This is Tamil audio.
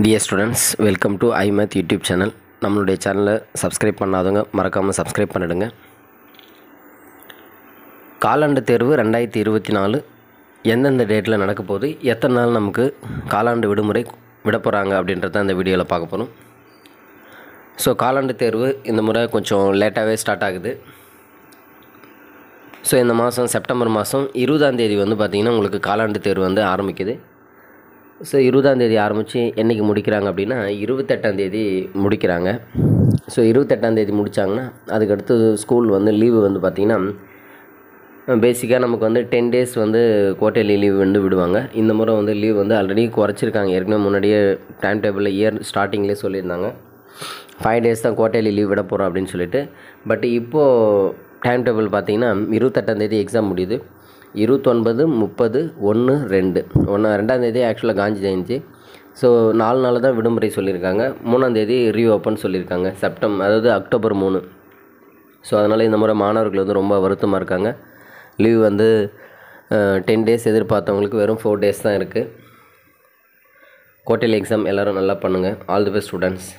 Dear students, welcome to iMath YouTube channel. நம்மளுடைய சேனலை சப்ஸ்கிரைப் பண்ணாதவங்க மறக்காமல் சப்ஸ்கிரைப் பண்ணிடுங்க. காலாண்டு தேர்வு 2024 எந்தெந்த டேட்டில் நடக்க போகுது, எத்தனை நாள் நமக்கு காலாண்டு விடுமுறை விட போகிறாங்க அப்படின்றத இந்த வீடியோவில் பார்க்க போகிறோம். ஸோ காலாண்டு தேர்வு இந்த முறை கொஞ்சம் லேட்டாகவே ஸ்டார்ட் ஆகுது. ஸோ இந்த மாதம் செப்டம்பர் மாதம் 20ஆம் தேதி பார்த்திங்கன்னா உங்களுக்கு காலாண்டு தேர்வு ஆரம்பிக்குது. ஸோ 20ஆம் தேதி ஆரம்பித்து என்றைக்கு முடிக்கிறாங்க அப்படின்னா 28ஆம் தேதி முடிக்கிறாங்க. ஸோ 28ஆம் தேதி முடித்தாங்கன்னா அதுக்கடுத்து ஸ்கூல் லீவு பார்த்திங்கன்னா பேசிக்காக நமக்கு 10 டேஸ் குவார்ட்டர்லி லீவ் விடுவாங்க. இந்த முறை லீவ் ஆல்ரெடி குறைச்சிருக்காங்க. ஏற்கனவே முன்னாடியே டைம் டேபிளில் இயர் ஸ்டார்டிங்லேயே சொல்லியிருந்தாங்க 5 டேஸ் தான் குவார்ட்டர்லி லீவ் விட போகிறோம் அப்படின்னு சொல்லிட்டு. பட் இப்போது டைம் டேபிள் பார்த்திங்கன்னா 28ஆம் தேதி எக்ஸாம் முடியுது. 29, 30, 1, 2 2ஆம் தேதி ஆக்சுவலாக காந்தி ஜெயந்தி. ஸோ 4 நாள் தான் விடுமுறை சொல்லியிருக்காங்க. 3ஆம் தேதி ரீஓப்பன் சொல்லியிருக்காங்க, அதாவது அக்டோபர் 3. ஸோ அதனால் இந்த முறை மாணவர்கள் ரொம்ப வருத்தமாக இருக்காங்க. லீவ் 10 டேஸ் எதிர்பார்த்தவங்களுக்கு வெறும் 4 டேஸ் தான் இருக்குது. குவார்ட்டர்லி எக்ஸாம் எல்லோரும் நல்லா பண்ணுங்கள். All the best students.